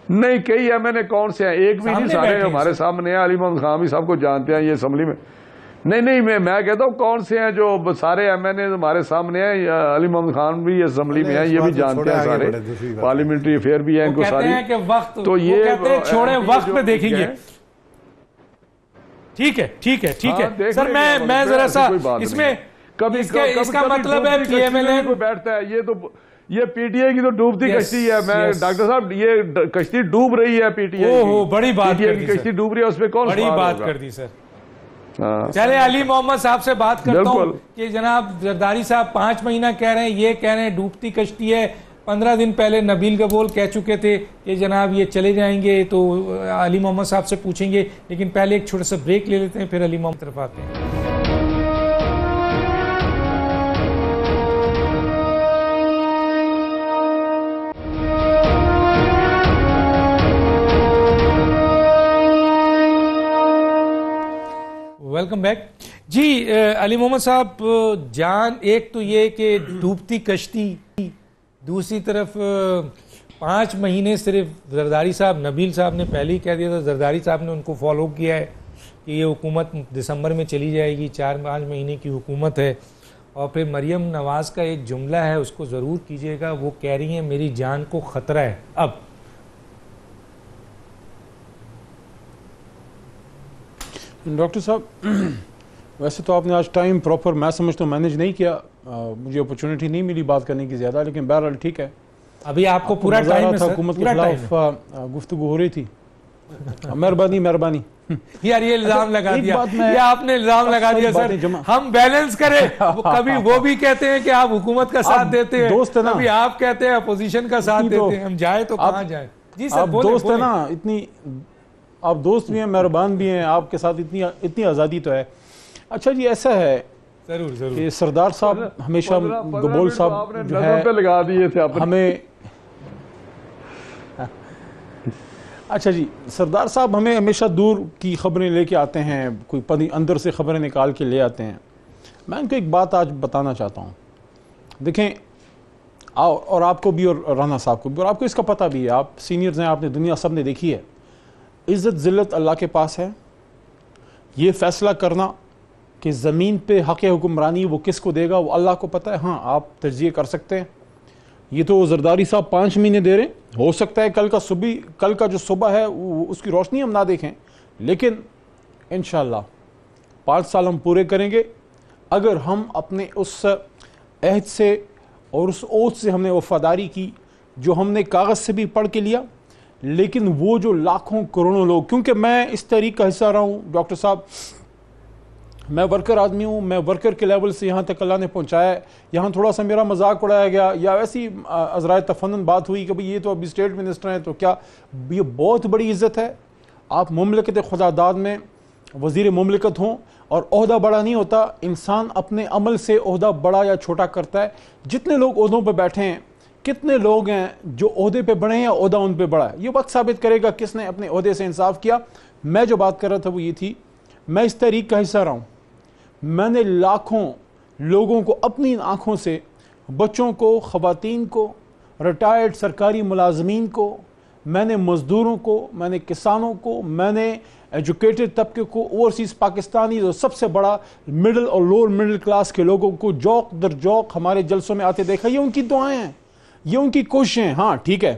نہیں, کئی ایم این اے کون سے ہیں, ایک بھی نہیں, سارے ہمارے سامنے ہیں. علی محمد خان بھی سب کو جانتے ہیں یہ اسمبلی میں. نہیں میں کہتا ہوں کون سے ہیں جو سارے ایم این اے ہمارے سامنے ہیں. علی محمد خان بھی اسمبلی میں ہیں, یہ بھی جانتے ہیں سارے, پارلیمنٹری افیئر بھی ہیں ان کو ساری. تو یہ چھوڑے وقت پہ دیکھیں گے. ٹھیک ہے سر, میں ذرا سا اس میں کبھی اس کا مطلب ہے پی ایم ایل اے کو بیٹھتا ہے. یہ پی ٹی آئی کی تو ڈوبتی کشتی ہے. میں ڈاکٹر صاحب یہ کشتی ڈوب رہی ہے, پی ٹی آئی کی, بڑی بات کی کشتی ڈوب رہی ہے, اس پہ کون بڑی بات کر دی سر. چلے علی محمد صاحب سے بات کرتا ہوں کہ جناب زرداری صاحب 5 مہینہ کہہ رہے ہیں, یہ کہہ رہے ہیں ڈوبتی کشتی ہے. 15 دن پہلے نبیل گبول کہہ چکے تھے کہ جناب یہ چلے جائیں گے. تو علی محمد صاحب سے پوچھیں گے, لیکن پہلے ایک چھوٹا سا بریک لے لیتے ہیں, پھر علی محمد طرف آتے ہیں. Welcome back. جی علی محمد صاحب, جان ایک تو یہ کہ ڈوبتی کشتی, دوسری طرف 5 مہینے صرف زرداری صاحب, نبیل صاحب نے پہلے ہی کہہ دیا تھا, زرداری صاحب نے ان کو فالو کیا ہے کہ یہ حکومت دسمبر میں چلی جائے گی, 4-5 مہینے کی حکومت ہے. اور پھر مریم نواز کا ایک جملہ ہے, اس کو ضرور کیجئے گا, وہ کہہ رہی ہیں میری جان کو خطرہ ہے. اب ڈاکٹر صاحب ویسے تو آپ نے آج ٹائم پراپر میں سمجھتا ہوں مینیج نہیں کیا, مجھے اپرچونٹی نہیں ملی بات کرنے کی زیادہ, لیکن بہرحال ٹھیک ہے. ابھی آپ کو پورا ٹائم ہے, حکومت کے خلاف گفتگو ہو رہی تھی. مہربانی یار, یہ الزام لگا دیا, یہ آپ نے الزام لگا دیا سر. ہم بیلنس کریں, کبھی وہ بھی کہتے ہیں کہ آپ حکومت کا ساتھ دیتے ہیں, کبھی آپ کہتے ہیں اپوزیشن کا ساتھ دیتے ہیں. ہم جائیں تو کہاں جائیں؟ جی سر دوست ہے نا, اتنی آپ دوست بھی ہیں, مہربان بھی ہیں, آپ کے ساتھ اتنی آزادی تو ہے. اچھا جی, ایسا ہے ضرور کہ سردار صاحب ہمیشہ, گبول صاحب جو ہے لگا دیے تھے ہمیں, اچھا جی سردار صاحب ہمیں ہمیشہ دور کی خبریں لے کے آتے ہیں, کوئی اندر سے خبریں نکال کے لے آتے ہیں. میں ان کو ایک بات آج بتانا چاہتا ہوں. دیکھیں, اور آپ کو بھی اور رانا صاحب کو بھی, اور آپ کو اس کا پتہ بھی ہے, آپ سینئرز ہیں, آپ نے دنیا سب نے دیکھی ہے. عزت ذلت اللہ کے پاس ہے. یہ فیصلہ کرنا کہ زمین پہ حق حکمرانی وہ کس کو دے گا وہ اللہ کو پتہ ہے. ہاں آپ تجزیہ کر سکتے ہیں. یہ تو زرداری صاحب 5 مہینے دے رہے ہیں, ہو سکتا ہے کل کا جو صبح ہے اس کی روشنی ہم نہ دیکھیں, لیکن انشاءاللہ 5 سال ہم پورے کریں گے اگر ہم اپنے اس عہد سے اور اس اوتھ سے ہم نے وفاداری کی جو ہم نے کاغذ سے بھی پڑھ کے لیا. لیکن وہ جو لاکھوں کروڑوں لوگ, کیونکہ میں اس تحریک کا حصہ رہا ہوں ڈاکٹر صاحب, میں ورکر آدمی ہوں, میں ورکر کے لیول سے یہاں تک اللہ نے پہنچایا ہے. یہاں تھوڑا سا میرا مذاق اڑایا گیا یا ایسی عذرائے تفنن بات ہوئی کہ بھئی یہ تو ابھی اسٹیٹ منسٹر ہیں, تو کیا یہ بہت بڑی عزت ہے. آپ مملکت خدا داد میں وزیر مملکت ہوں, اور عہدہ بڑا نہیں ہوتا, انسان اپنے عمل سے عہدہ بڑا یا چھوٹا کرتا ہے. جتنے لوگ عہدوں پہ بیٹھے ہیں, کتنے لوگ ہیں جو عہدے پہ بڑھے ہیں یا عہدہ ان پہ بڑھا ہے, یہ وقت ثابت کرے گا کس نے اپنے عہدے سے انصاف کیا. میں جو بات کر رہا تھا وہ یہ تھی, میں اس تحریک کا حصہ رہا ہوں. میں نے لاکھوں لوگوں کو اپنی آنکھوں سے, بچوں کو, خواتین کو, ریٹائرڈ سرکاری ملازمین کو, میں نے مزدوروں کو, میں نے کسانوں کو, میں نے ایجوکیٹڈ طبقے کو, اوورسیز پاکستانی جو سب سے بڑا مڈل اور لوور مڈل کلاس کے لوگوں کو جوق در جوق ہمارے جلسوں میں آتے دیکھا. یہ ان کی دعائیں ہیں, یہ ان کی کوششیں. ہاں ٹھیک ہے,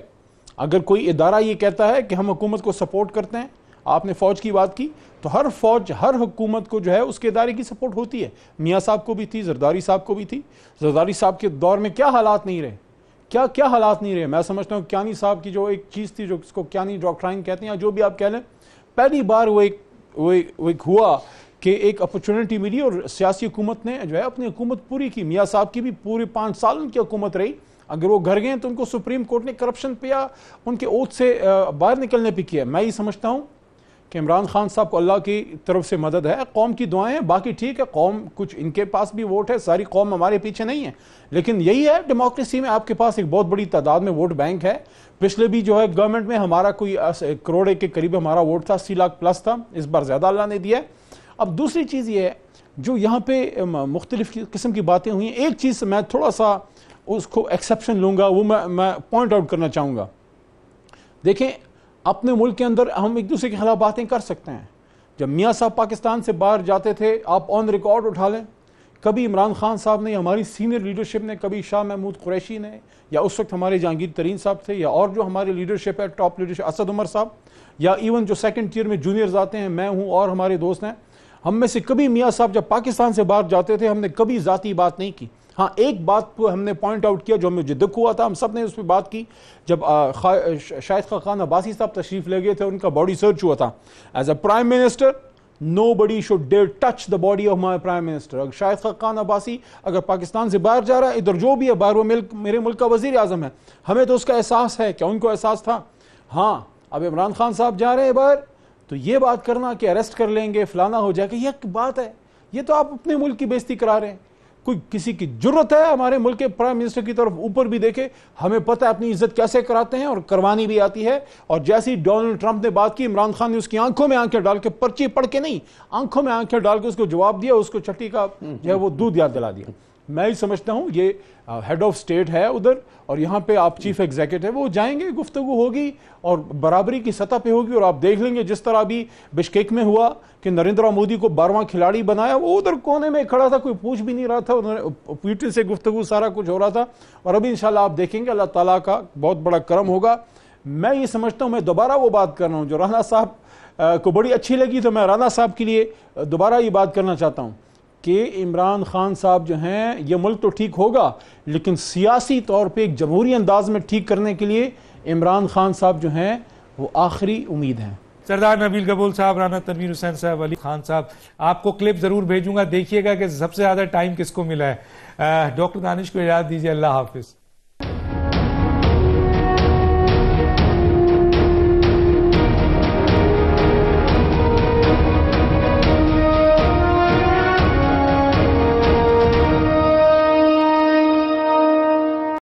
اگر کوئی ادارہ یہ کہتا ہے کہ ہم حکومت کو سپورٹ کرتے ہیں, آپ نے فوج کی بات کی, تو ہر فوج, ہر حکومت کو جو ہے اس کے ادارے کی سپورٹ ہوتی ہے. میاں صاحب کو بھی تھی, زرداری صاحب کو بھی تھی. زرداری صاحب کے دور میں کیا حالات نہیں رہے, کیا حالات نہیں رہے. میں سمجھتا ہوں کیانی صاحب کی جو ایک چیز تھی, جو اس کو کیانی ڈاکٹرائن کہتے ہیں یا جو بھی آپ کہہ لیں, پہلی بار وہ ایک ہوا کہ ایک اپرچونٹی ملی اور سیاسی حکومت نے جو ہے اپنی حکومت پوری کی. میاں صاحب کی بھی پورے 5 سال ان کی حکومت رہی. اگر وہ گھر گئے تو ان کو سپریم کورٹ نے کرپشن پہ یا ان کے عہد سے باہر نکلنے پہ کیا. میں یہ سمجھتا ہوں کہ عمران خان صاحب کو اللہ کی طرف سے مدد ہے, قوم کی دعائیں ہیں. باقی ٹھیک ہے, قوم کچھ ان کے پاس بھی ووٹ ہے, ساری قوم ہمارے پیچھے نہیں ہے, لیکن یہی ہے ڈیموکریسی میں آپ کے پاس ایک بہت بڑی تعداد میں ووٹ بینک ہے. پچھلے بھی جو ہے گورنمنٹ میں ہمارا کوئی کروڑ کے قریب ہمارا ووٹ تھا, 80 لاکھ پلس تھا. اس بار زیادہ اللہ نے دیا ہے. اب دوسری چیز یہ ہے جو یہاں پہ مختلف قسم کی باتیں ہوئی ہیں, ایک چیز میں تھوڑا سا اس کو ایکسیپشن لوں گا, وہ میں پوائنٹ آؤٹ کرنا چاہوں گا. دیکھیں, اپنے ملک کے اندر ہم ایک دوسرے کے خلاف باتیں کر سکتے ہیں. جب میاں صاحب پاکستان سے باہر جاتے تھے, آپ آن ریکارڈ اٹھا لیں, کبھی عمران خان صاحب نے, ہماری سینئر لیڈرشپ نے, کبھی شاہ محمود قریشی نے, یا اس وقت ہمارے جہانگیر ترین صاحب تھے, یا اور جو ہماری لیڈرشپ ہے, ٹاپ لیڈرشپ, اسد عمر صاحب, یا ایون جو سیکنڈ ٹیئر میں جونیئرز آتے ہیں, میں ہوں اور ہمارے دوست ہیں, ہم میں سے کبھی میاں صاحب جب پاکستان سے باہر جاتے تھے ہم نے کبھی ذاتی بات نہیں کی. ہاں ایک بات کو ہم نے پوائنٹ آؤٹ کیا جو مجھے دکھ ہوا تھا, ہم سب نے اس پہ بات کی, جب شاہد خاقان عباسی صاحب تشریف لے گئے تھے, ان کا باڈی سرچ ہوا تھا. As a prime minister nobody should dare touch the body of my prime minister. اگر شاہد خاقان عباسی اگر پاکستان سے باہر جا رہا ہے, ادھر جو بھی ہے باہر, وہ میرے ملک کا وزیر اعظم ہے, ہمیں تو اس کا احساس ہے. کیا ان کو احساس تھا؟ ہاں. اب عمران خان صاحب جا رہے ہیں باہر, تو یہ بات کرنا کہ اریسٹ کر لیں گے, فلانا ہو جائے گا, یہ بات ہے, یہ تو آپ اپنے ملک کی بےزتی کرا رہے ہیں. کوئی کسی کی جرت ہے ہمارے ملک کے پرائم منسٹر کی طرف اوپر بھی دیکھے, ہمیں پتہ ہے اپنی عزت کیسے کراتے ہیں اور کروانی بھی آتی ہے. اور جیسی ڈونلڈ ٹرمپ نے بات کی, عمران خان نے اس کی آنکھوں میں آنکھیں ڈال کے, پرچی پڑھ کے نہیں, آنکھوں میں آنکھیں ڈال کے اس کو جواب دیا, اس کو چھٹی کا جو ہے وہ دودھ یاد دلا دیا. میں ہی سمجھتا ہوں یہ ہیڈ آف سٹیٹ ہے ادھر, اور یہاں پہ آپ چیف ایگزیکٹو, وہ جائیں گے, گفتگو ہوگی اور برابری کی سطح پہ ہوگی. اور آپ دیکھ لیں گے جس طرح ابھی بشکیک میں ہوا کہ نریندر مودی کو 12واں کھلاڑی بنایا, وہ ادھر کونے میں کھڑا تھا, کوئی پوچھ بھی نہیں رہا تھا, پیٹن سے گفتگو سارا کچھ ہو رہا تھا. اور ابھی انشاءاللہ آپ دیکھیں گے اللہ تعالیٰ کا بہت بڑا کرم ہوگا. میں یہ سمجھتا ہوں, میں دوبارہ وہ بات کر رہا ہوں جو رانا صاحب کو بڑی اچھی لگی, تو میں رانا صاحب کے لیے دوبارہ یہ بات کرنا چاہتا ہوں کہ عمران خان صاحب جو ہیں, یہ ملک تو ٹھیک ہوگا, لیکن سیاسی طور پہ ایک جمہوری انداز میں ٹھیک کرنے کے لیے عمران خان صاحب جو ہیں وہ آخری امید ہیں. سردار نبیل قبول صاحب, رانا تنویر حسین صاحب, ولی خان صاحب, آپ کو کلپ ضرور بھیجوں گا, دیکھیے گا کہ سب سے زیادہ ٹائم کس کو ملا ہے. ڈاکٹر دانش کو اجازت دیجیے, اللہ حافظ.